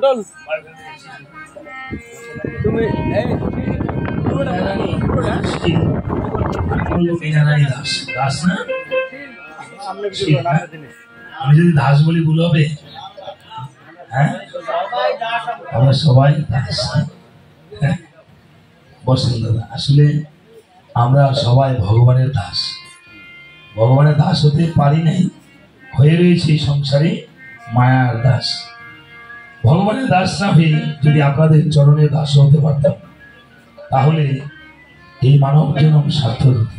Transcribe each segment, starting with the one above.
বদল তুমি আমি যদি দাস বলি ভুল হবে? হ্যাঁ, আমরা সবাই দাস। বসেন দাদা, আসলে আমরা সবাই ভগবানের দাস। ভগবানের দাস হতে পারি নাই, হয়ে রয়েছে এই সংসারে মায়ার দাস। ভগবানের দাস না হয়ে যদি আপনাদের চরণের দাস হতে পারতাম, তাহলে এই মানব জনম সার্থক হতো।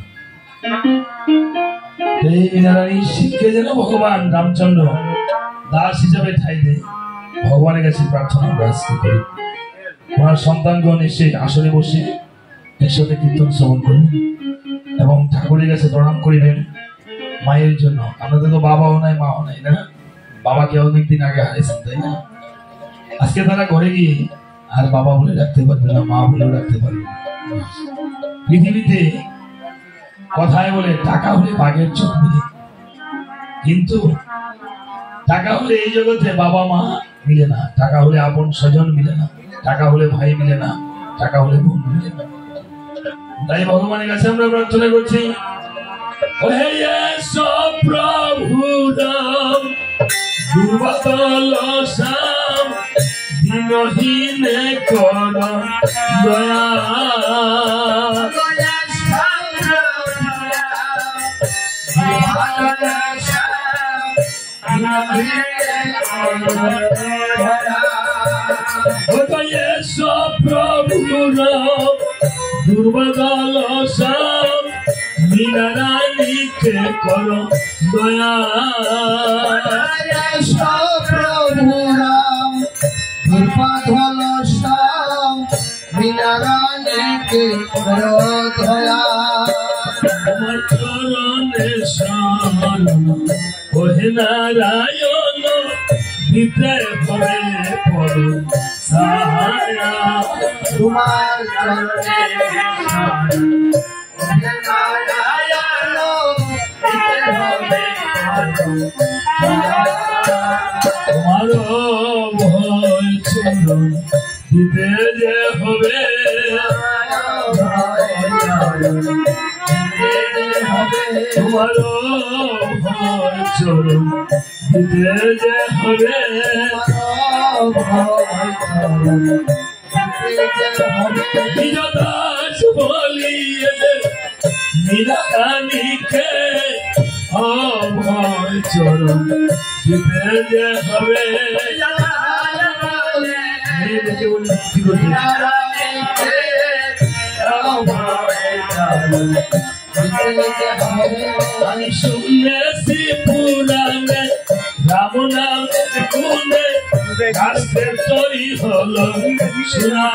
এই মীনারানী শিবকে যেন ভগবান রামচন্দ্র দাস হিসাবে ঠাই দেয়, ভগবানের কাছে প্রার্থনা আমরা আজকে করি। ওনার সন্তানগণ এসে আসরে বসে একসাথে কীর্তন শ্রবণ করবেন এবং ঠাকুরের কাছে প্রণাম করিবেন মায়ের জন্য। আমাদের তো বাবাও নাই, মাও নাই, না? বাবাকে অনেকদিন আগে হারিয়েছেন, তাই না? আজকে তারা ঘরে গিয়ে আর বাবা বলে রাখতে পারবে না, মা বলেও রাখতে পারবে না। পৃথিবীতে কথায় বলে টাকা হলে বাঘের চোখ মিলে, কিন্তু টাকা হলে এই জগতে বাবা মা মিলে না, টাকা হলে আপন স্বজন মিলে না, টাকা হলে ভাই মিলে না, টাকা হলে বোন মিলে না। তাই ভগবানের কাছে আমরা প্রার্থনা করছি, প্রভু রাম দুর্বল শ্যাম দিনহীনে কর দয়া, প্রভু রাম দুর্বল শ্যাম মীনারানীকে কর দয়া, প্রভু রাম দুর্বল শ্যাম মীনারানীকে কর দয়া, তোমার চরণে শরণ ওহে নারায়ণ দিতে হবে পরম সাহারা, তোমার চরণে শরণ ওহে নারায়ণ দিতে হবে পরম সাহারা, তোমার ভয় চরণ দিতে যে হবে, তোমার ভয় চরণ দিতে যে হবে, নিজ দাস বলিয়ে মীনারানীকে অভয় চরণ দিতে যে হবে, আমি শুনেছি পুরাণে রাম নামের গুণে কাছে তৈরি হলো শোনা,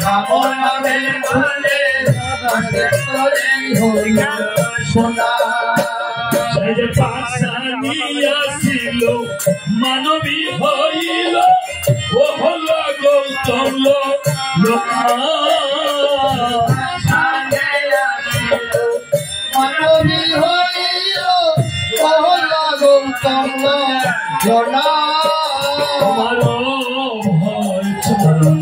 রাম নামের গুণে কাছে তৈরি হলো শোনা, সেই যে পাশানি আসিল মানবী হইল ও হলো গৌতম মানবী হইল কহল গৌতম জনা, তোমার ভয় চরণ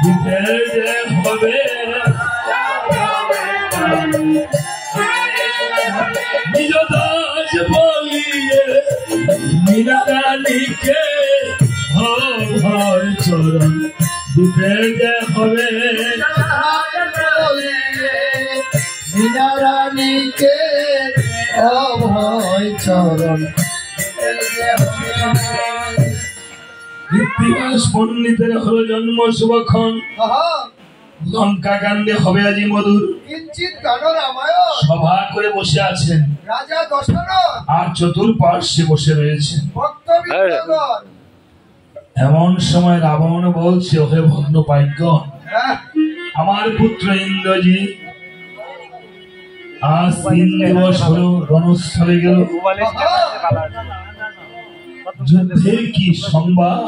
দিতে যে হবে, নিজ দাস বলিয়ে মীনারানীকে ভয় চরণ দিতে যে হবে, মীনারানীকে অভয় চরণ কৃত্তিবাস পণ্ডিতের হলো জন্ম শুভক্ষণ, লঙ্কা কাণ্ডে হবে আজি মধুর, কিঞ্চিৎ গান রামায়ণ সভা করে বসে আছেন রাজা দশরথ আর চতুর্পার্শ্বে বসে রয়েছেন ভক্তবৃন্দগণ। এমন সময় রাবণ বলছে, ওহে ভগ্ন পাইকগণ, আমার পুত্র ইন্দ্রজিৎ আজ 3 দিবস হলো রণস্থলে গেল, যুদ্ধের কি সংবাদ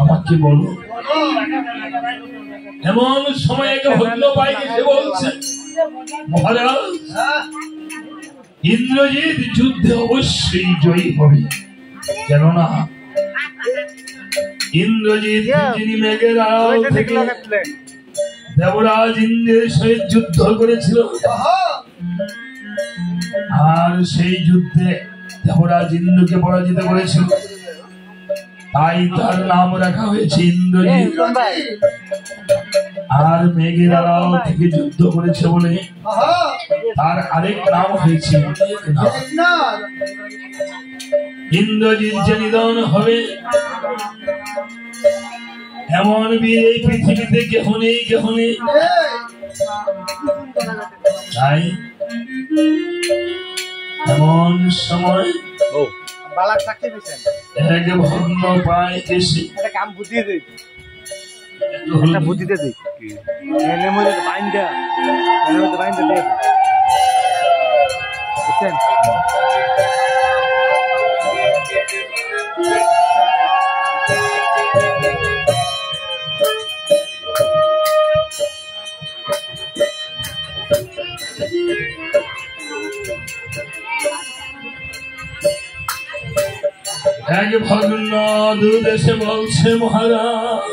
আমাকে বলো। এমন সময় একটা ভগ্ন পাইক এসে বলছে, মহারাজ ইন্দ্রজিৎ যুদ্ধে অবশ্যই জয়ী হবে, কেননা ইন্দ্রজিৎ যিনি মেঘের আড়াল থেকে দেবরাজ ইন্দ্রের সহিত যুদ্ধ করেছিল, আর সেই যুদ্ধে দেবরাজ ইন্দ্রকে পরাজিত করেছিল, তাই তার নাম রাখা হয়েছে ইন্দ্রজিৎ। আর মেঘের আড়াল থেকে যুদ্ধ করেছে বলে তার আরেক নাম হয়েছে মেঘনাদ। ইন্দ্রজিৎ যে নিধন হবে এমন বীর এই পৃথিবীতে কেহ নেই, কেহ নেই। তাই এমন সময় এক ভগ্ন পায় এসে বুদ্ধিতে দিই বাইন্দা বুঝছেন। এক ভগ্ন দুদেশে বলছে মহারাজ,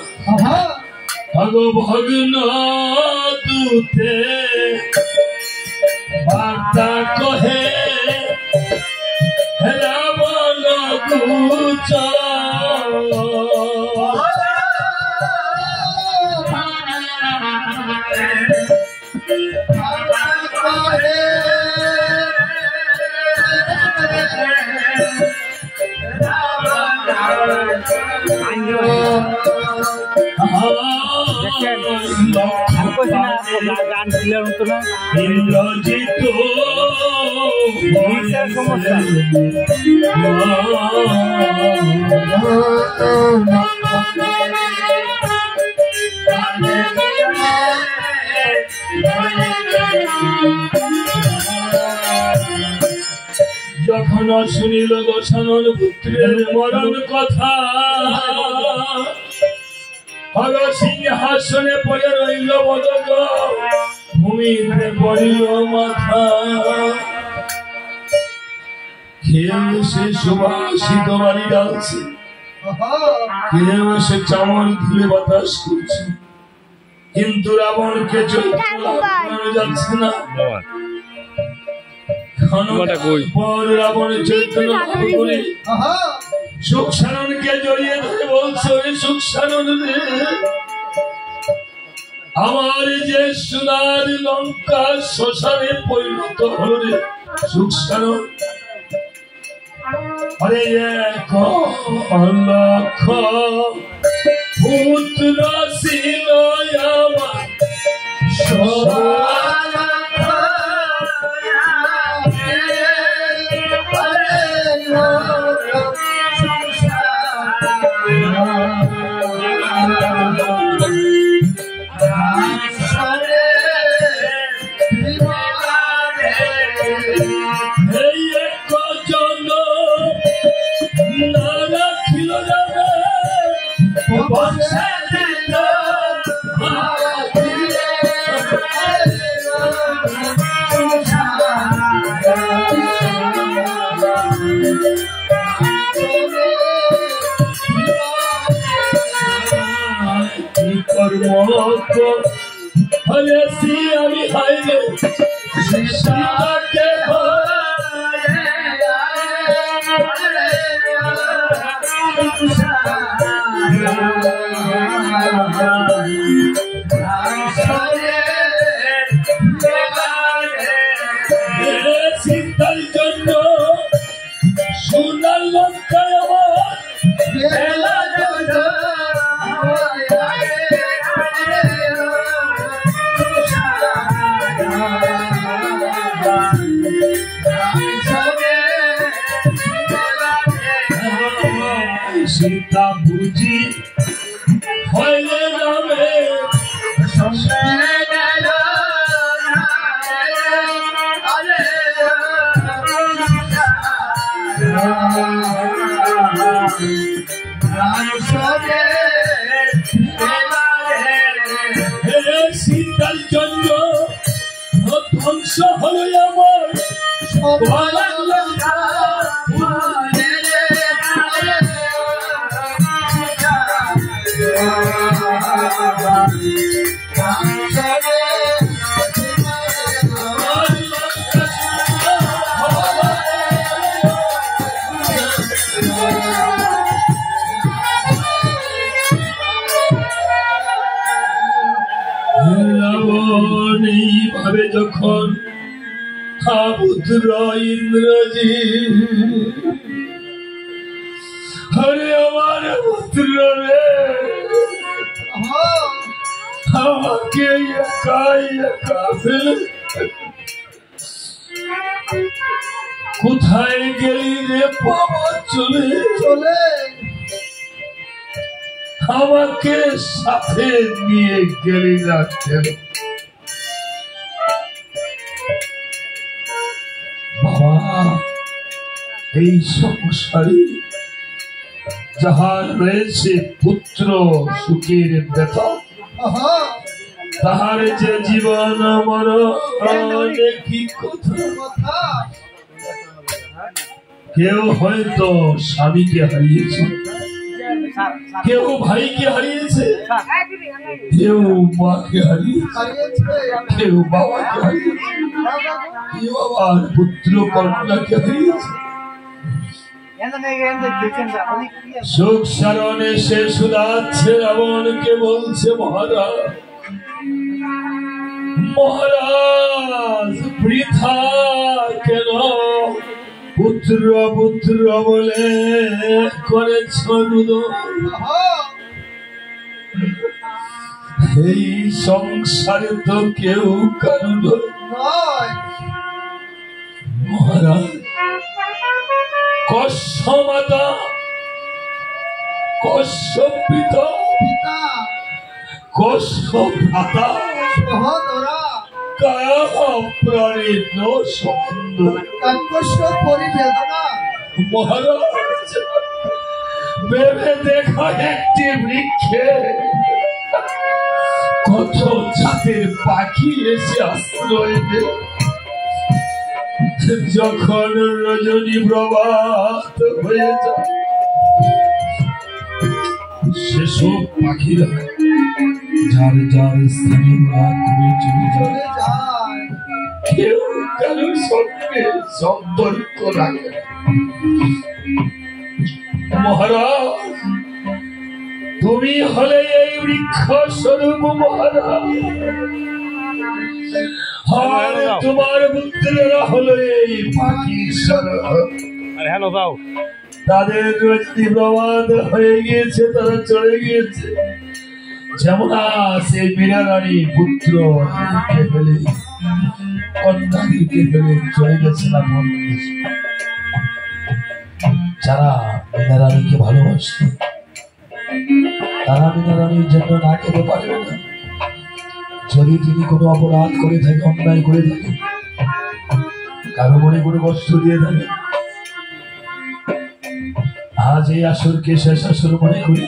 ভগ্ন দুতে বার্তা কহে রাবণ গুচ ইন্দ্রজিৎ যখন শুনিল দশানন পুত্রের মরণ কথা, হর সিংহাসনে পড়ে রইল বদক, ভূমিতে পড়িল মাথা। কেউ সে সুবাসিত বাড়ি ডালছে, কেউ সে চামর ধুলে বাতাস করছে, কিন্তু রাবণকে চৈতন্য যাচ্ছে না। পর রাবণ চৈতন্য করে সুখসাননকে জড়িয়ে ধরে বলছে, সুখসানন রে, আমার যে সোনার লঙ্কা শ্মশানে পরিণত হল রে সুখসানন। আরে এক লক্ষ পুত্র ছিল আমার আমি হাইলে চিন্তার জন্য সোনার লঙ্কায় সীতা বুঝি হইলে নামে সীতার জন্য ধ্বংস হলো আমার এইভাবে যখন পুত্র ইন্দ্রজি হরে আমার পুত্র রে আমাকে একাই একা ফেলে কোথায় গেলি রে বাবা চলে চলে আমাকে সাথে নিয়ে গেলি না কেন বাবা? এই সংসারে যাহার রয়েছে পুত্র সুখের বেতন তাহার যে জীবন আমার কি কথা। কেউ হয়তো স্বামীকে হারিয়েছে, কেউ ভাইকে হারিয়েছে, কেউ মাকে হারিয়েছে, কেউ বাবাকে হারিয়েছে, কেউ আবার পুত্র কন্যাকে হারিয়েছে। সুখ সারণে সে শুধাচ্ছে রাবণকে, বলছে মহারাজ মহারাজ বৃথা কেন পুত্র পুত্র বলে করেছ রুদন? এই সংসারে তো কেউ কারণ নয় মহারাজ। কশ্য মাতা কশ্য পিতা কশ্য ভ্রাতা কায়া প্রাণীর সম্বন্ধ পরিবেদনা মহারাজ ভেবে দেখো একটি বৃক্ষে কত জাতের পাখি এসে আশ্রয় দেয়। যখন রজনী প্রভাত হয়ে যায় সেসব পাখিরা যার যার স্থানে করে চলে যায়, কেউ কারোর সঙ্গে সম্পর্ক রাখে। মহারাজ তুমি হলে এই বৃক্ষ স্বরূপ মহারাজ, আর তোমার পুত্রেরা হলো এই পাখি স্বরূপ। তাদের রজনী প্রভাত হয়ে গিয়েছে, তারা চলে গিয়েছে। যেমন সেই মীরা রানী পুত্র ফেলে কন্যাকে ফেলে চলে গেছিলাম। যারা মীরা রানীকে ভালোবাসত তারা মীরা রানীর জন্য না খেতে পারবে না। যদি তিনি কোনো অপরাধ করে থাকে, অন্যায় করে থাকে, কারো মনে কোনো কষ্ট দিয়ে থাকে, আজ এই আসরকে শেষ আসর মনে করি,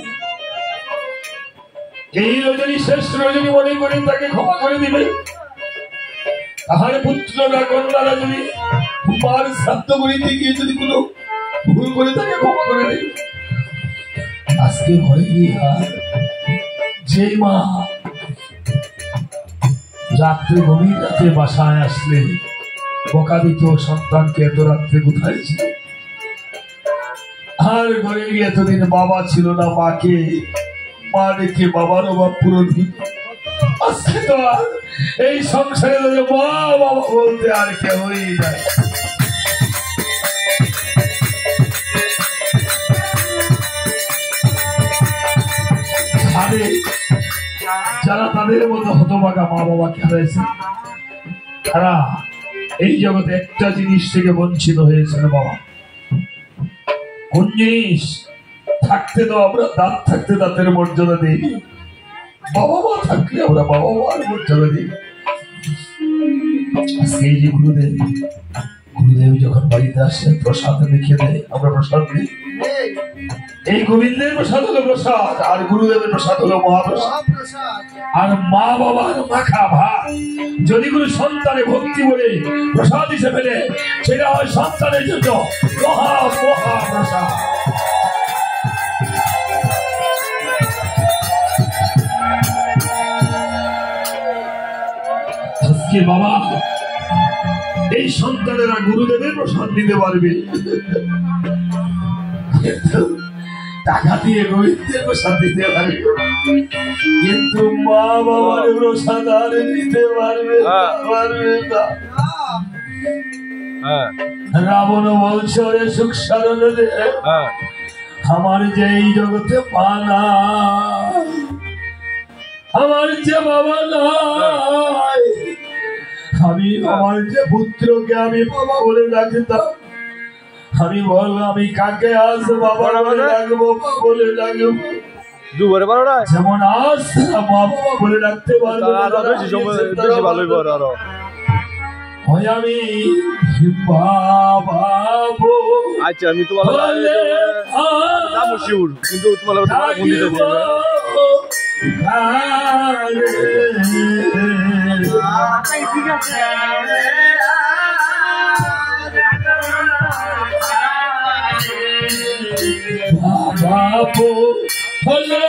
এই রজনী শেষ রজনী মনে করে তাকে ক্ষমা করে দিবে। তাহার পুত্ররা কন্যারা যদি মার শ্রাদ্ধ করিতে গিয়ে যদি কোনো ভুল করে তাকে ক্ষমা করে দেবে। আজকে হয়ে গিয়ে যে মা রাত্রে গভীর রাতে বাসায় আসলে বকা দিত সন্তানকে, এত রাত্রে কোথায় ছিল, আর ঘরে গিয়ে এতদিন বাবা ছিল না, মাকে মা রেখে বাবার অভাব পূরণ। আজকে তো আর এই সংসারে মা বাবা বলতে আর কেউই নাই। যারা তাদের মতো হতভাগা মা বাবাকে হারাইছে, তারা এই জগতে একটা জিনিস থেকে বঞ্চিত হয়েছে বাবা। কোন জিনিস? থাকতে তো আমরা দাঁত থাকতে দাঁতের মর্যাদা দিই, বাবা মা থাকলে আমরা বাবা মার মর্যাদা দিই। আজকে এই যে গুরুদেব যখন বাড়িতে আসে প্রসাদ লিখে দেয়, আমরা প্রসাদ দিই। এই গোবিন্দের প্রসাদ হলো প্রসাদ, আর গুরুদেবের প্রসাদ হলো মহাপ্রসাদ। আর মা বাবার মাখা ভাত যদি কোনো সন্তানে ভক্তি বলে প্রসাদ হিসেবে দেয়, সেটা হয় সন্তানের জন্য মহা মহা প্রসাদ। আজকে বাবা এই সন্তানেরা গুরুদেবের প্রসাদ নিতে পারবে, টাকা দিয়ে গরিবদের প্রসাদ দিতে পারবে, কিন্তু মা বাবার প্রসাদ আর নিতে পারবে না। রাবণ বলছে ওরে সুখ সারণ রে, আমার যে এই জগতে পানা, আমার যে বাবা নাই, আমি আমার যে পুত্রকে আমি বাবা বলে ডাকতাম, আমি বলবো আমি কাকে আজ বাবা বলে ডাকবো, বলে ডাকবো যেমন আজ মা বাবা বলে ডাকতে পারবো, আমি বাবা। আচ্ছা আমি তোমার যাবো শিউর, কিন্তু তোমার ঠিক আছে বাবু হলে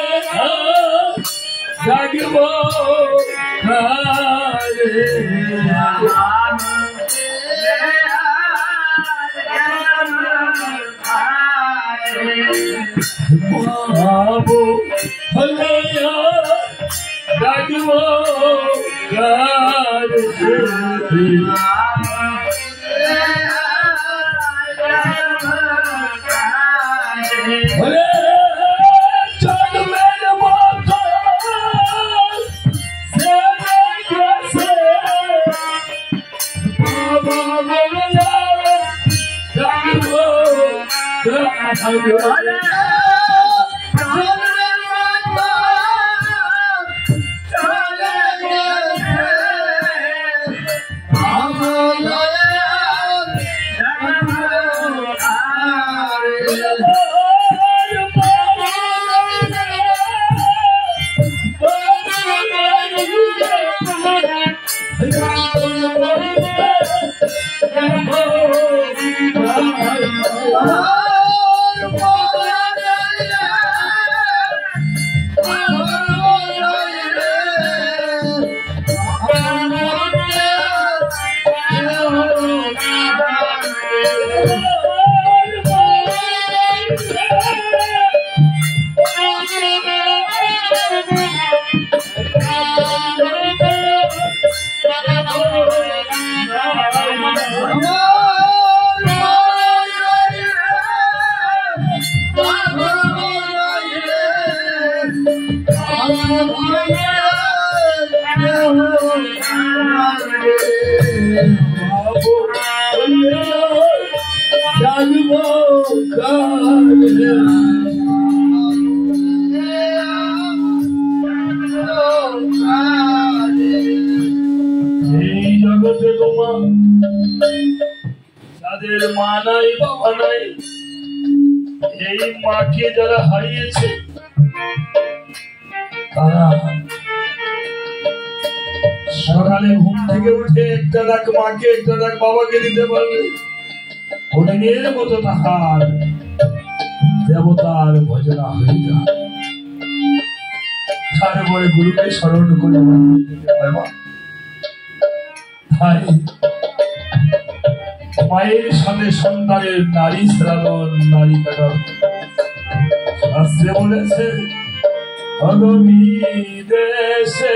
ডাকব বাবু হলে ডাকব এই জগতে গোমা যাদের মা নাই বাবা নাই, এই মাকে যারা হারিয়েছে তারা সকালে ঘুম থেকে উঠে একটা ডাক মাকে একটা ডাক বাবাকে দিতে পারবে, হরিণের মতো তাহার দেবতার ভজনা হয়ে যায়। তারপরে গুরুকে স্মরণ করে মায়ের সাথে সন্তানের নারী শ্রাবণ নারী কাটার শাস্ত্রে বলেছে দেশে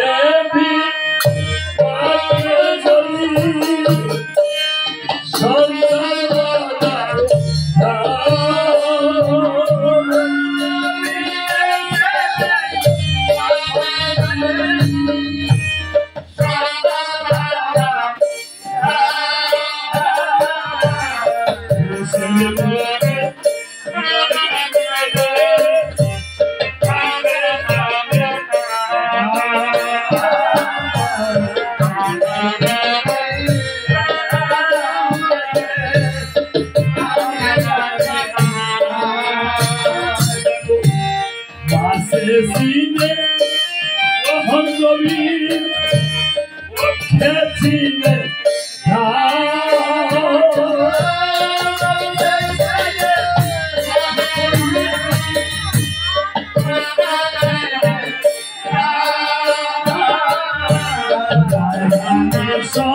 So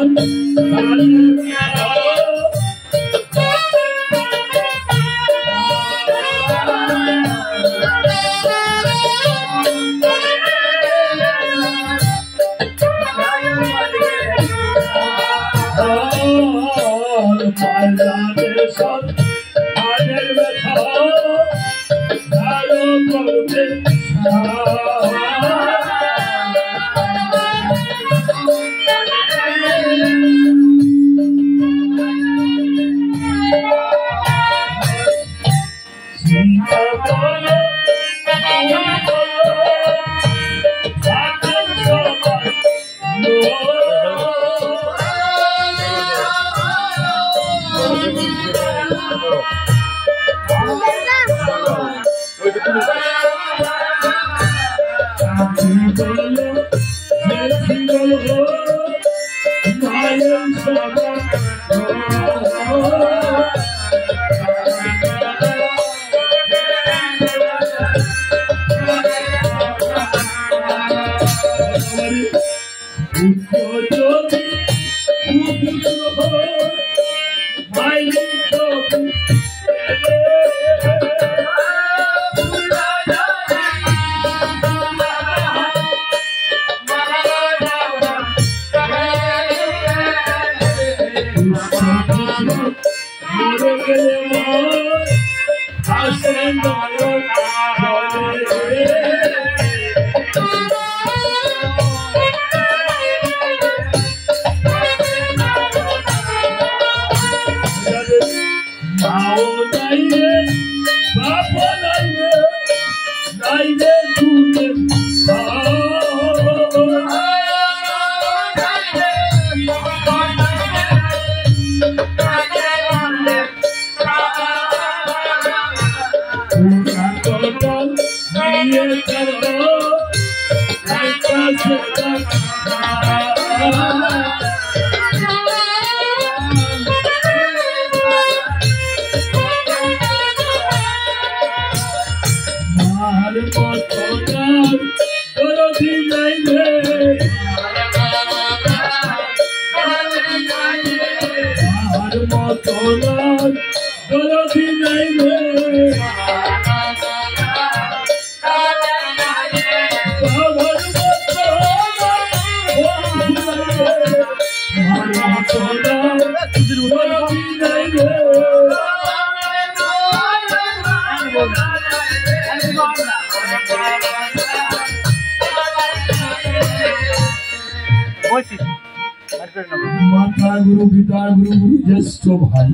মাতা গুরু পিতা গুরু গুরু জ্যেষ্ঠ ভাই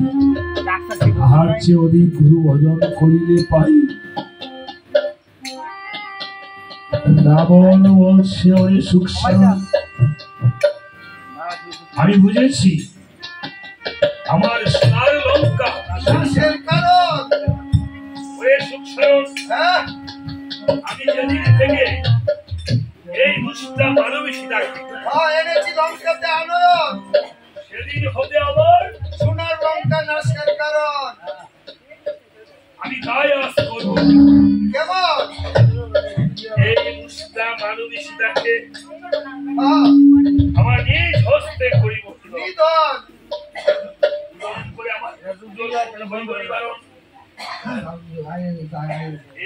আর চেয়ে অধিক গুরু ভজন করিলে পাই। রাবণ বলছে ওরে সুখসায়ন, আমি বুঝেছি আমার সোনার লঙ্কা ওরে সুখসায়ন, আমি যেদিন থেকে এই মুষ্টা মানবী সীতাকে এনেছি লঙ্কাতে আনয়ন, সেদিন হতে আবার সোনার লঙ্কা নাশের কারণ আমি তাই আস করব কেমন এই মুষ্টা মানবী সীতাকে আমার নিজ হস্তে করিব নিধন করে আমার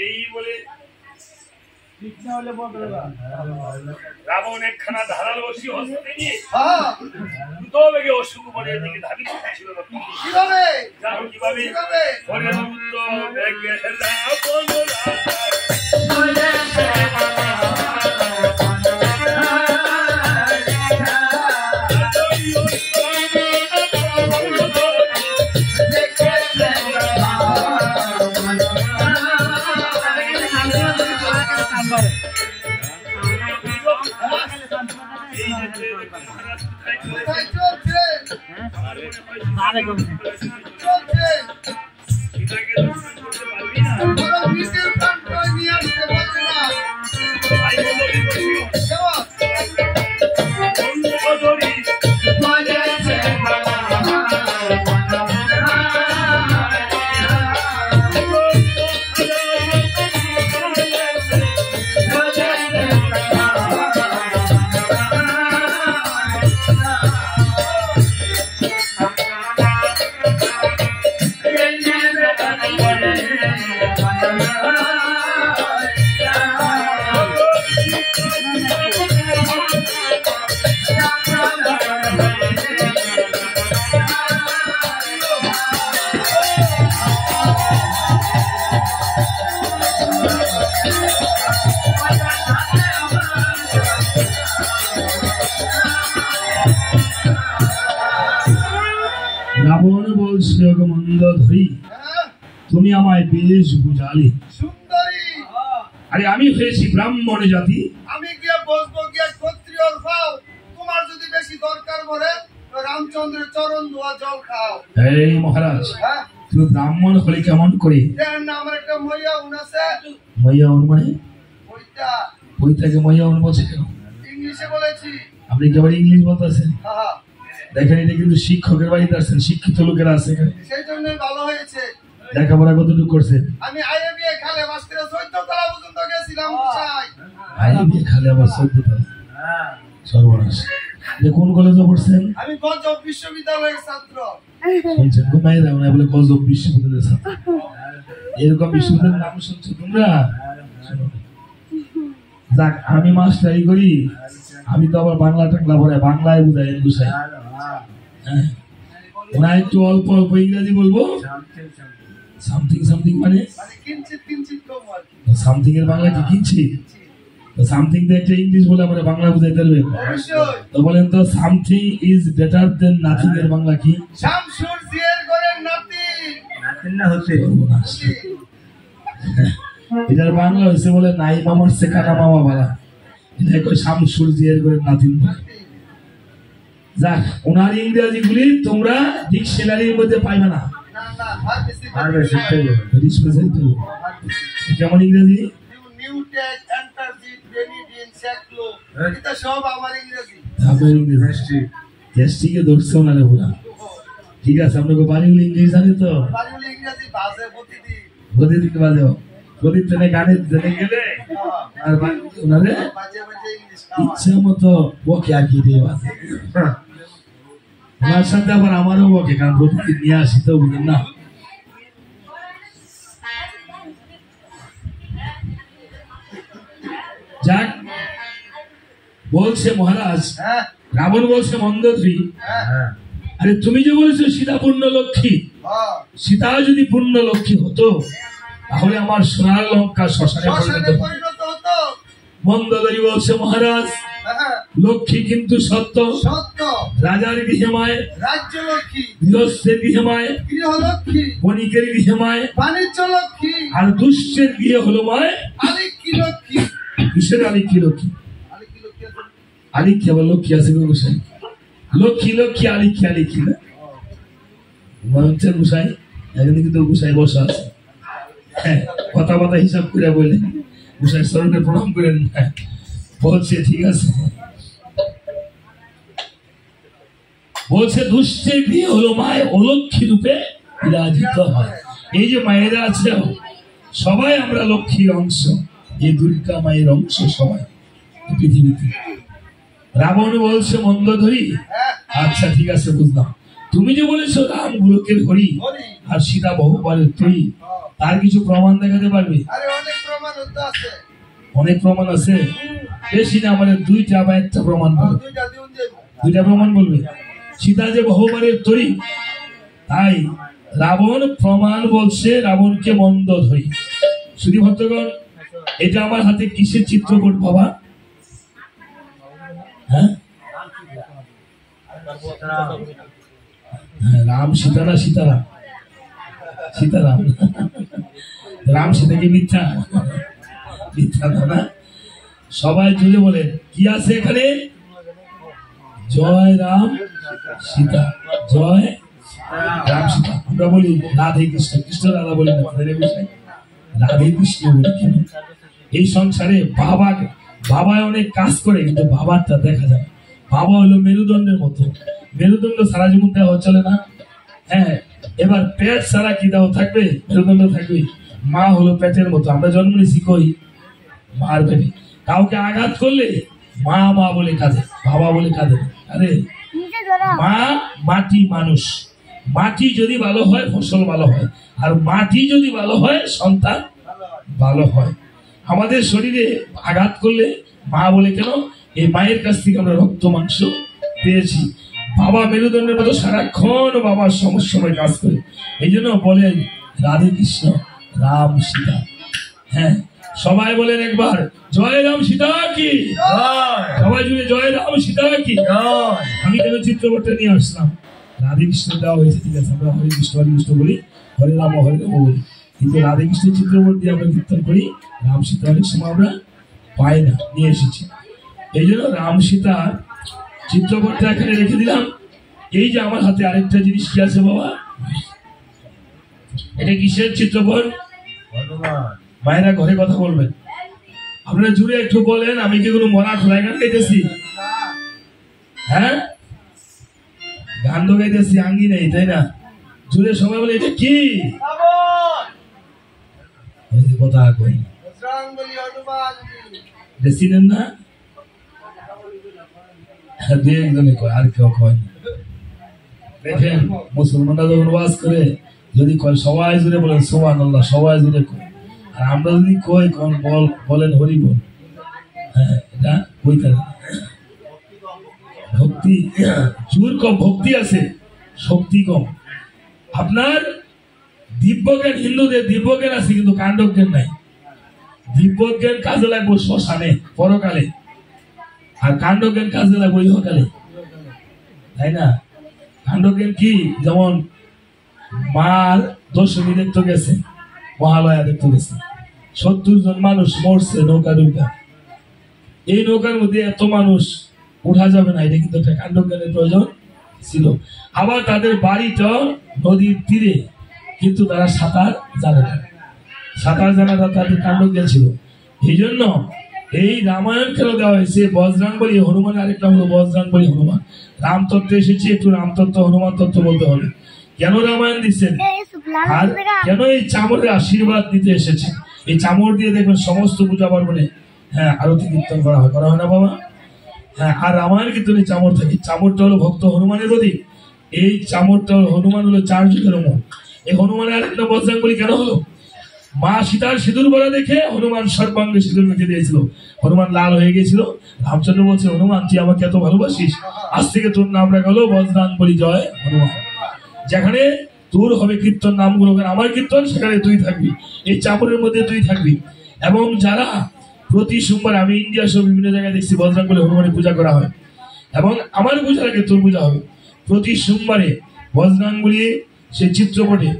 এই বলে রাবণ একখানা ধারাল বসি হস্তে নিয়ে দ্রুত বেগে অশুভ বনের দিকে ধাবিত হচ্ছিল। কিভাবে কিভাবে বনের দ্রুত বেগে রাবণ তুমি আমায় বেশ বুঝালে। সুন্দরী আরে আমি হয়েছি ব্রাহ্মণ জাতি, আমি গিয়ে বসবো গিয়ে ক্ষত্রিয়র ভাও। তোমার যদি বেশি দরকার পড়ে তো রামচন্দ্রের চরণ ধোয়া জল খাও। এই মহারাজ, হ্যাঁ তুমি ব্রাহ্মণ হলে কেমন করে? দেখেন না আমার একটা মইয়া উন আছে, মইয়া উন মানে? ওইটা বইটাকে মইয়া উন বলছে কেন? ইংলিশে বলেছি। আপনি কেবল ইংলিশ বলতেছেন? হ্যাঁ দেখেন, এটা কিন্তু শিক্ষকের বাড়িতে আসছেন, শিক্ষিত লোকেরা আছে এখানে। সেই জন্যই ভালো হয়েছে। লেখাপড়া কতটুকু করছেন? আমি আইএবিএ খালে মাস্টার 14 তলা পর্যন্ত গেছিলাম চাই। বিয়ে খালে আবার 14 তলা? সর্বনাশ। যে কোন কলেজে পড়ছেন? আমি গজব বিশ্ববিদ্যালয়ের ছাত্র। শুনছেন ঘুমাই যাও না বলে গজব বিশ্ববিদ্যালয়ের ছাত্র? এরকম বিশ্ববিদ্যালয়ের নাম শুনছো তোমরা? যাক, আমি মাস্টারি করি, আমি তো আবার বাংলা টাংলা পড়াই, বাংলায় বুঝাই বুঝাই। হ্যাঁ, ওনা একটু অল্প অল্প ইংরেজি বলবো। সামথিং সামথিং মানে মানে কিঞ্চিত কিঞ্চিত কম আর কি। সামথিং এর বাংলা কি কিনছি? সামথিং দিয়ে একটা ইংলিশ বলে আমরা বাংলা বুঝাইতে পারবেন? অবশ্যই। তো বলেন তো, something is better then nothing এর বাংলা কি? শামসুর জিয়ার ঘরের নাতি। এটার বাংলা হয়েছে বলে নাই মামার সে কানা মামা বালা। এটা কই শামসুর জিয়ার ঘরের নাতি। যাক, ওনার ইংরেজি গুলি তোমরা ডিকশনারির মধ্যে পাইবে না। না না আর বেশি কেমন ইংরেজি? নিউ টেক এন্টারজিট বেনিডিন সেক্লো এটা সব আমার ইংরেজি। গ্যাস্ট্রিকে ধরছো না রে পুরা। ঠিক আছে, আপনাকে বাড়িগুলো ইংলিশ জানে তো? বাড়িগুলো ইংরেজি বাজে প্রতিদিন। প্রতিদিন বাজে প্রতিদিনে গানের জেনে গেলে আর ওনারে বাজে বাজে ইংলিশ খাওয়া। ইচ্ছা মতো বকে আর কি দিয়ে বাজে। ওনার সাথে আবার আমারও বকে, কারণ প্রতিদিন নিয়ে আসি তো, বুঝলেন না? যাক, বলছে মহারাজ, হ্যাঁ রাবণ বলছে মন্দোদরী, হ্যাঁ আরে তুমি যে বলেছো সীতা পূর্ণ লক্ষ্মী, হ্যাঁ সীতা যদি পূর্ণ লক্ষ্মী হতো তাহলে আমার সোনার লঙ্কা শ্মশানে শ্মশানে পরিণত হতো। পরিণত হতো। মন্দোদরী বলছে মহারাজ, হ্যাঁ লক্ষ্মী কিন্তু সত্য, সত্য। রাজার গৃহে মায়, রাজ্য লক্ষ্মী, গৃহস্থের গৃহে মায়, গৃহলক্ষ্মী, বণিকের গৃহে মায়, বাণিজ্য লক্ষ্মী, আর দুষ্টের গৃহে হলো মায় আলিকি লক্ষ্মী। কিসের আলিকি লক্ষ্মী? আলিকি লক্ষ্মী আছে? আলিকি আবার লক্ষ্মী আছে গো গোসাই? লক্ষ্মী লক্ষ্মী আলিকি আলিকি না বলছেন গোসাই? এখানে কিন্তু গোসাই বসা আছে। হ্যাঁ, কথা কথা হিসাব করে বলে গোসাই স্মরণে প্রণাম করেন। বলছে ঠিক আছে, বলছে দুষ্টের গৃহে হলো মায় অলক্ষ্মী রূপে বিরাজিত হয়। এই যে মায়েরা আছে সবাই আমরা লক্ষ্মীর অংশ, এই দুর্গা মায়ের অংশ সবাই পৃথিবীতে। রাবণ বলছে মন্দোদরী, হ্যাঁ আচ্ছা ঠিক আছে বুঝলাম, তুমি যে বলেছো রাম গুলোকের হরি হরি। আর সীতা বহুবারের তুই, তার কিছু প্রমাণ দেখাতে পারবে? আরে অনেক প্রমাণ হতে আছে। অনেক প্রমাণ আছে, বেশি না, আমাদের দুইটা বা একটা প্রমাণ বলবে। দুইটা দিন দেব। দুইটা প্রমাণ বলবে। সীতা যে বহুবারের তরি, তাই রাবণ প্রমাণ বলছে রাবণকে মন্দোদরী। শুধু ভক্তগণ, এটা আমার হাতে কিসের চিত্রপট বাবা? হ্যাঁ, রাম সীতা না সীতারাম? সীতারাম। রাম সীতা কি মিথ্যা? মিথ্যা না। সবাই জুড়ে বলেন কি আছে এখানে? জয় রাম সীতা, জয় রাম সীতা। আমরা বলি রাধে কৃষ্ণ, কৃষ্ণ রাধা বলি না, রাধে কৃষ্ণ বলি কেন? এই সংসারে বাবায় অনেক কাজ করে, কিন্তু বাবারটা দেখা যায়। বাবা হলো মেরুদণ্ডের মতো, মেরুদণ্ড সারা জীবন দেওয়া চলে না। হ্যাঁ, এবার পেট সারা কি দেওয়া থাকবে? মেরুদণ্ড থাকবে। মা হলো পেটের মতো, আমরা জন্ম নিয়েছি কই? মার পেটে। কাউকে আঘাত করলে মা মা বলে কাঁদে, বাবা বলে কাঁদে। আরে মা মাটি, মানুষ। মাটি যদি ভালো হয় ফসল ভালো হয়, আর মাটি যদি ভালো হয় সন্তান ভালো হয়। আমাদের শরীরে আঘাত করলে মা বলে কেন? এই মায়ের কাছ থেকে আমরা রক্ত মাংস পেয়েছি। বাবা মেরুদণ্ডের মতো সারাক্ষণ বাবার সময় কাজ করে। এই জন্য বলে রাধে কৃষ্ণ, রাম সীতা। হ্যাঁ, সবাই বলেন একবার জয় রাম সীতা কি? সবাই জুড়ে জয় রাম সীতা কি? আমি কেন চিত্রপটটা নিয়ে আসলাম? রাধে কৃষ্ণ দেওয়া হয়েছে, ঠিক আছে, আমরা হরে কৃষ্ণ হরে কৃষ্ণ বলি, হরে রাম বলি। কিন্তু রাধা কৃষ্ণের চিত্রপট দিয়ে আমরা কীর্তন করি, রাম সীতা অনেক সময় আমরা পাই না, নিয়ে এসেছি। এই জন্য রাম সীতার চিত্রপটটা এখানে রেখে দিলাম। এই যে আমার হাতে আরেকটা জিনিস কি আছে বাবা, এটা কিসের চিত্রপট? মায়েরা ঘরে কথা বলবেন, আপনারা জুড়ে একটু বলেন, আমি কি কোনো মরা খোলায় গান গাইতেছি? হ্যাঁ, গান তো গাইতেছি, আঙ্গি নেই, তাই না? জুড়ে সবাই বলে এটা কি কথা কই, চিনেন না? দু একজনে কয়, আর কেউ কয়। দেখেন মুসলমানরা যখন ওয়াজ করে যদি কয় সবাই জুড়ে বলেন সুবহানাল্লাহ, সবাই জুড়ে কয়। আর আমরা যদি কই কোন বলেন হরি বল, হ্যাঁ এটা কইতে ভক্তি জোর কম, ভক্তি আছে, শক্তি কম। আপনার দিব্যজ্ঞান, হিন্দুদের দিব্যজ্ঞান আছে কিন্তু কাণ্ডজ্ঞান নাই। দিব্যজ্ঞান কাজে লাগবো শ্মশানে পরকালে, আর কাণ্ডজ্ঞান কাজে লাগবো ইহকালে, তাই না? কাণ্ডজ্ঞান কি, যেমন মার দশমী দেখতে গেছে, মহালয়া দেখতে গেছে, 70 জন মানুষ মরছে নৌকা ডুবা, এই নৌকার মধ্যে এত মানুষ উঠা যাবে না, এটা কিন্তু একটা কাণ্ডজ্ঞানের প্রয়োজন ছিল। আবার তাদের বাড়িটা নদীর তীরে, কিন্তু তারা সাঁতার জানে না, সাঁতার জানাটা তাদের কাণ্ডজ্ঞান ছিল। এই জন্য এই রামায়ণ কেন দেওয়া হয়েছে? বজরাঙ্গবলী হনুমান, আরেকটা হলো বজরাঙ্গবলী হনুমান। রামতত্ত্ব এসেছে, একটু রামতত্ত্ব হনুমান তত্ত্ব বলতে হবে। কেন রামায়ণ দিচ্ছেন, আর কেন এই চামড়ের আশীর্বাদ দিতে এসেছে? এই চামড় দিয়ে দেখবেন সমস্ত পূজা পার্বণে হ্যাঁ আরতি কীর্তন করা হয়, করা হয় না বাবা? হ্যাঁ, আর রামায়ণ কীর্তনে চামড় থাকে। চামড়টা হলো ভক্ত হনুমানের প্রতীক, এই চামড়টা হলো হনুমান, হলো 4 যুগের মন। এই হনুমানের আরেকটা বজরাঙ্গবলী কেন হলো? মা সীতার সিঁদুর বলা দেখে হনুমান সর্বাঙ্গে সিঁদুর মেখে দিয়েছিল, হনুমান লাল হয়ে গেছিল। রামচন্দ্র বলছে, হনুমান তুই আমাকে এত ভালোবাসিস, আজ থেকে তোর নাম রাখা হলো বজরাঙ্গবলী জয় হনুমান। যেখানে তোর হবে কীর্তন নামগুলো, আমার কীর্তন, সেখানে তুই থাকবি, এই চাপড়ের মধ্যে তুই থাকবি। এবং যারা প্রতি সোমবার, আমি ইন্ডিয়া সহ বিভিন্ন জায়গায় দেখছি বজরাঙ্গবলী হনুমানের পূজা করা হয়, এবং আমার পূজার আগে তোর পূজা হবে। প্রতি সোমবারে বজরাঙ্গবলী সেই চিত্রপটে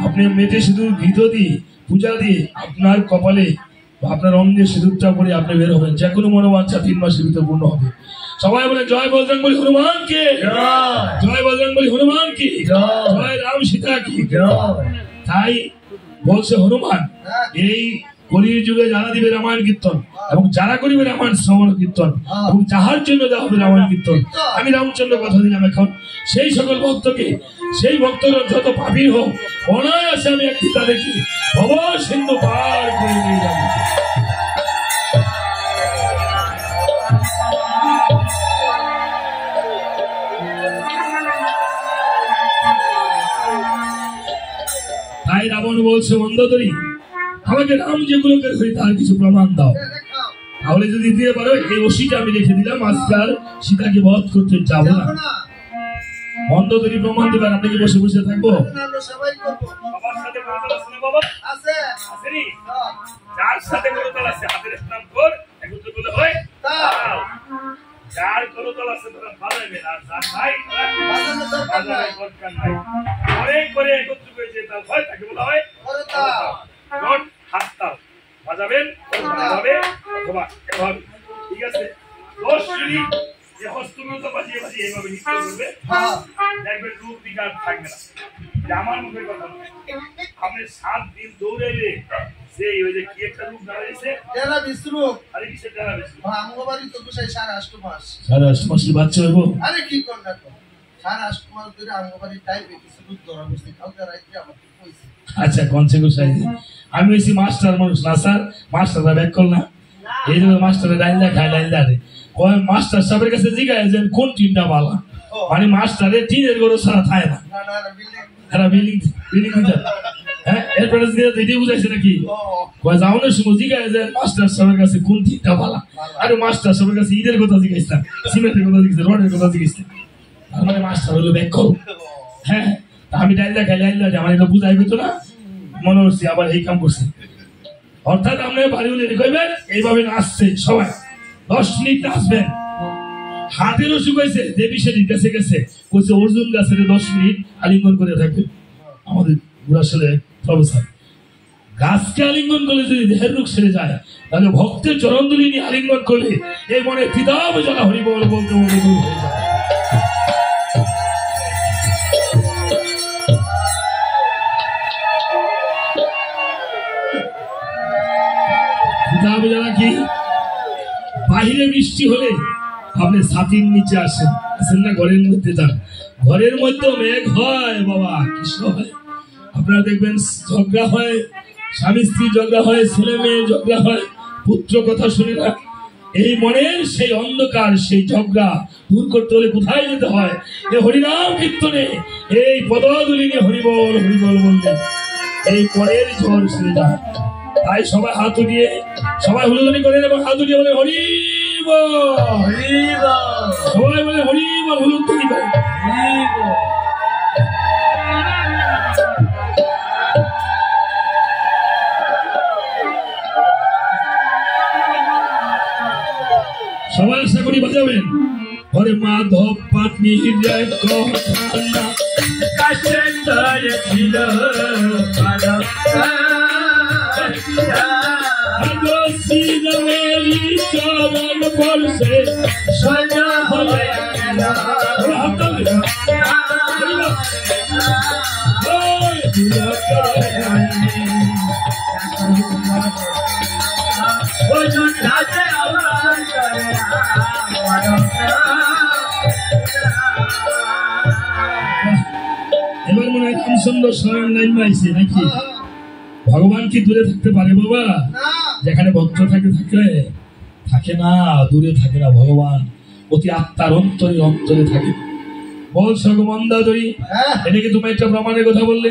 আপনি মেটে সিঁদুর ঘৃত দিয়ে পূজা দিয়ে আপনার কপালে আপনার অঙ্গে সিঁদুরটা পরে আপনি বের হবেন, যে কোনো মনোবাঞ্ছা 3 মাসের ভিতরে পূর্ণ হবে। সবাই বলে জয় বজরংবলী হনুমান কি, জয় বজরংবলী হনুমান কি, জয় রাম সীতা কি। তাই বলছে হনুমান, এই কলির যুগে যারা দিবে রামায়ণ কীর্তন, এবং যারা করিবে রামায়ণ শ্রবণ কীর্তন, এবং যাহার জন্য দেওয়া হবে রামায়ণ কীর্তন, আমি রামচন্দ্র কথা দিলাম এখন সেই সকল ভক্তকে, সেই ভক্তরা যত পাপী হোক, অনায়াসে আমি একটি তাদেরকে ভব সিন্ধু পার করে নিয়ে যাব। তাই রাবণ বলছে, মন্দোদরী আমাকে রাম যেগুলো করে তার কিছু প্রমাণ দাও। তাহলে যদি দিয়ে পারো, এই ওষিটা আমি রেখে দিলাম, আজকাল সীতাকে বধ করতে যাবো না। মন্দোদরী প্রমাণ দেবেন, আপনাকে বসে বসে থাকবো। যার সাথে করতল আছে হাতের স্নান কর, একত্র বলে হয় যার করতল আছে তারা বাজাবে, আর যার নাই বাজাবে দরকার নাই। অনেক করে একত্র করে যে তাল হয় তাকে বলা হয় নট হাততাল। বাজাবেন বাজাবে অথবা এভাবে, ঠিক আছে? 10 মিনিট যে হস্তমত বাজিয়ে বাজিয়ে এইভাবে নিতে করবে, দেখবেন রূপ বিকার থাকবে না। আমার মুখের কথা নয়, আপনি 7 দিন দৌড়াইলে সেই ওই যে কি একটা রূপ দাঁড়াইছে, ডেরা বিসরূপ। আরে কিসের ডেরা বিসরূপ? আমগোবাড়ি তো গোসাই 8.5 মাস। 8.5 মাসের বাচ্চা হইব? আরে কি কোন না তো 8.5 মাস ধরে আমগোবাড়ি টাইপে কিছু রূপ ধরা বসে কালকে রাইতে আমাকে কইছে। আচ্ছা কোনছে গোসাই, আমি হইছি মাস্টার মানুষ না স্যার, মাস্টাররা ব্যাক কল না, এই যে মাস্টারের লাইন দেখায়, লাইন দাঁড়ে কয় মাস্টার সাহেবের কাছে জিজ্ঞাসা যে কোন টিমটা ভালো, মানে মাস্টারের টিনের গরু ছাড়া থাকে না, এরা বিল্ডিং বিল্ডিং দিতে। হ্যাঁ, এরপরে এটাই বুঝাইছে নাকি যাও না শুনো জিজ্ঞাসা যে মাস্টার সাহেবের কাছে কোন টিমটা ভালো, আরে মাস্টার সাহেবের কাছে ঈদের কথা জিজ্ঞাসা, সিমেন্টের কথা জিজ্ঞাসা, রডের কথা জিজ্ঞাসা, তার মানে মাস্টার হলো ব্যাক কল। হ্যাঁ, আমি লাইন দেখাই, লাইন দেখাই, আমার এটা বুঝাইবে তো না, মনে হচ্ছে আবার এই কাম করছে। অর্থাৎ আপনি বাড়ি হলে কইবেন এইভাবে নাচছে সবাই, 10 মিনিট নাচবেন। হাতেরও শুকাইছে, দেবী সেটির কাছে গেছে, কইছে অর্জুন গাছের 10 মিনিট আলিঙ্গন করে থাকবে। আমাদের বুড়া ছেলে প্রফেসর গাছকে আলিঙ্গন করলে যদি দেহের রোগ সেরে যায়, তাহলে ভক্তের চরণধুলি নিয়ে আলিঙ্গন করলে এই মনে পিতাব জ্বালা হরিবল বলতে বলতে দূর হয়ে যায়। পিতাব জ্বালা কি? বাহিরে বৃষ্টি হলে আপনি ছাতির নিচে আসেন না, ঘরের মধ্যে যান, ঘরের মধ্যে মেঘ হয় বাবা, কৃষ্ণ হয়। আপনারা দেখবেন ঝগড়া হয়, স্বামী স্ত্রী ঝগড়া হয়, ছেলে মেয়ে ঝগড়া হয়, পুত্র কথা শুনে না। এই মনের সেই অন্ধকার, সেই ঝগড়া দূর করতে হলে কোথায় যেতে হয়? এই হরিনাম কীর্তনে, এই পদধূলি নিয়ে হরিবল হরিবল বললেন এই পরের ঝড় সেরে যায়। তাই সবাই হাত উঠিয়ে, সবাই হুলুধুলি করেন এবং হাত উঠিয়ে বলে হরিবল হরিবল, সবাই বলে হরিবল, হুলুধুলি করেন হরিবল। সবাই আশা করি বাজাবেন। হরে মাধব পাটনি হৃদয় কথা কাছে ছিল মেরি চরণ বর্ষে সজা হয়ে এবার মনে হয় রামচন্দ্র স্বয়ং লাইন পাইছে নাকি? ভগবান কি দূরে থাকতে পারে বাবা? যেখানে ভক্ত থাকে থাকে না, দূরে থাকে না। ভগবান অতি আত্মার অন্তরে অন্তরে থাকে। বলছো মন্দাদরি, এটাকে তুমি একটা প্রমাণের কথা বললে।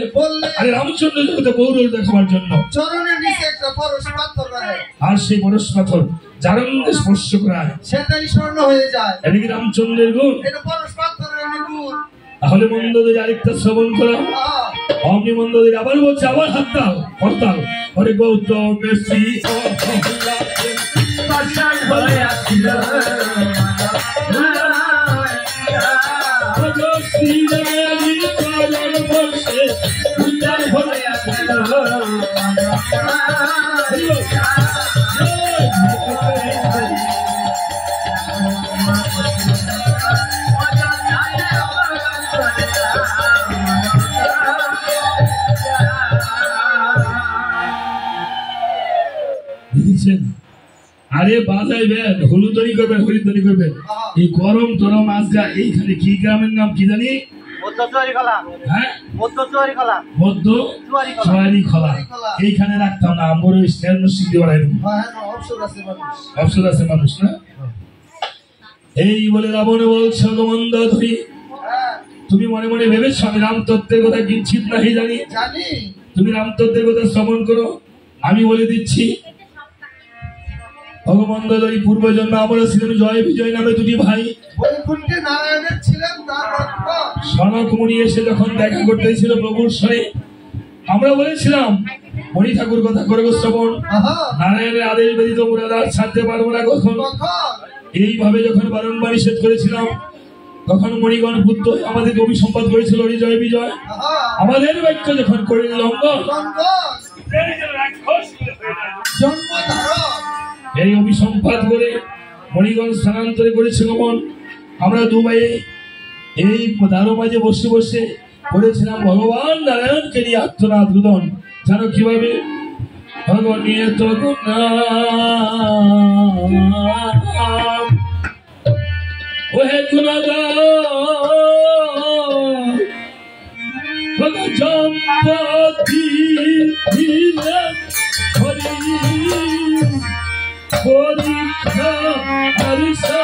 আরে রামচন্দ্র জগতে গৌরব দেখাবার জন্য চরণের নিচে একটা পরশ পাথর রাখে, আর সেই পরশ পাথর যার মধ্যে স্পর্শ করায় সেটাই স্বর্ণ হয়ে যায়। এটা কি রামচন্দ্রের গুণ? এটা পরশ পাথরের গুণ। তাহলে মন্দোদরি আরেকটা শ্রবণ করা। অগ্নি মন্দোদরি আবার বলছে, আবার হাততাল হরতাল। হরে গৌতম শ্রী আরে বাজাইবেন, হলুদনি করবেন, হরিদনি করবেন। এই গরম টরম আজকা এইখানে কি গ্রামের নাম কি জানি? এইখানে রাখতাম না, আমার ওই অবসর আছে মানুষ না। এই বলে রাবণে বলছে মন্দোদরি, তুমি মনে মনে ভেবেছ আমি রামতত্ত্বের কথা কিঞ্চিত নাহি জানি। তুমি রামতত্ত্বের কথা শ্রবণ করো, আমি বলে দিচ্ছি। ভগবন্দোদরি পূর্ব জন্ম আমরা ছিলেন জয় বিজয় নামে দুটি ভাই। বৈকুণ্ঠে নারায়ণের ছিলেন তার রক্ত। সনক মুনি এসে যখন দেখা করতেছিল প্রভুর সঙ্গে, আমরা বলেছিলাম মণি ঠাকুর কথা করে শ্রবণ, নারায়ণের আদেশ ব্যতীত মুরাদার ছাড়তে পারবো না কখন। এইভাবে যখন বারংবার নিষেধ করেছিলাম, তখন মণিগণ পুত্র আমাদের অভিসম্পাদ করেছিল জয় বিজয়। আমাদের বাক্য যখন করে লঙ্ঘন, এই অভিসম্পাদ করে মণিগণ স্থানান্তরে করেছে গমন। আমরা দুবাই এই দ্বারো মাঝে বসে বসে করেছিলাম ভগবান নারায়ণকে নিয়ে আত্মনাথ রুদন। জানো কিভাবে? ভগবান নিয়ে তো ওহে গুণাদা জম্পতি পরীক্ষা হরিষা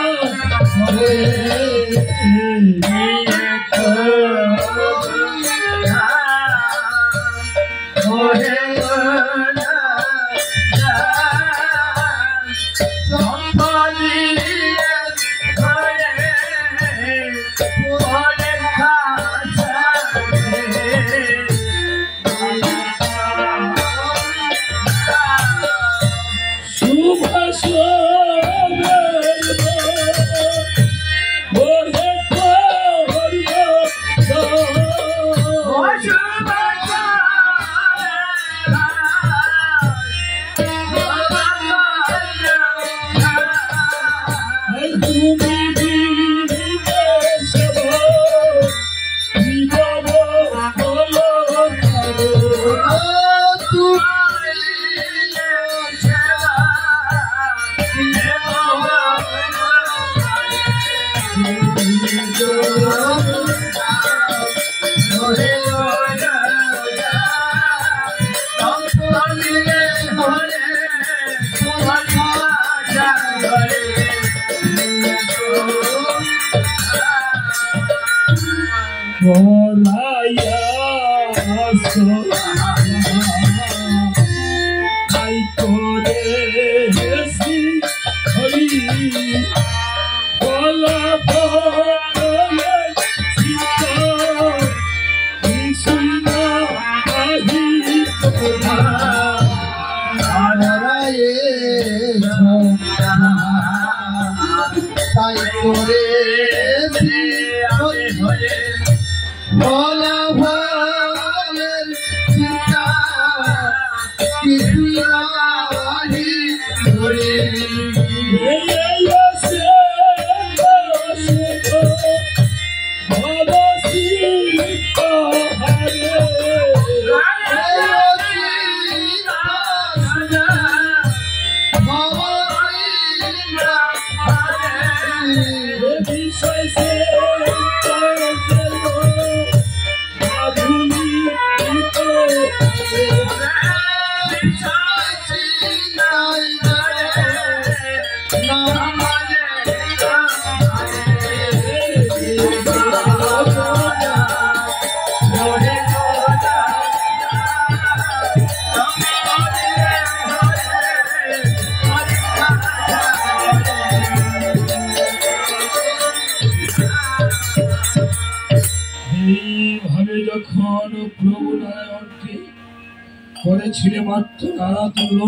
করেছিলে মাত্র নানা তুল্য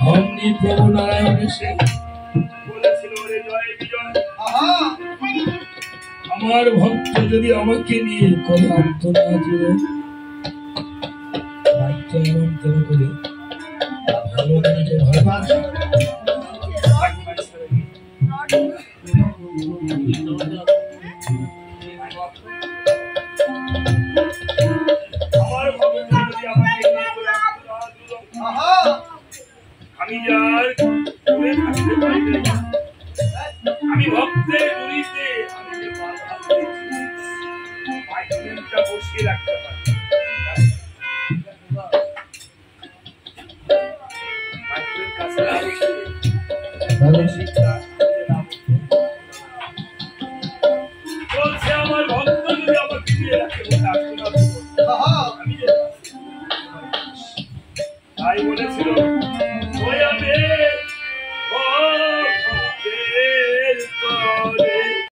অমনি প্রভু নারায়ণ এসে বলেছিল রে জয় বিজয় আমার ভক্ত যদি আমাকে নিয়ে করে আত্মনা জুড়ে এমন কেন করে ভালো দিনকে ভালোবাসা আমি যার দূরে থাকতে পারি না আমি ভক্তের দূরিতে আমি মাইকেলটা বসিয়ে রাখতে পারি মাইকেলের কাছে বলছে আমার ভক্ত যদি আমাকে দিয়ে রাখে আমি তাই বলেছিল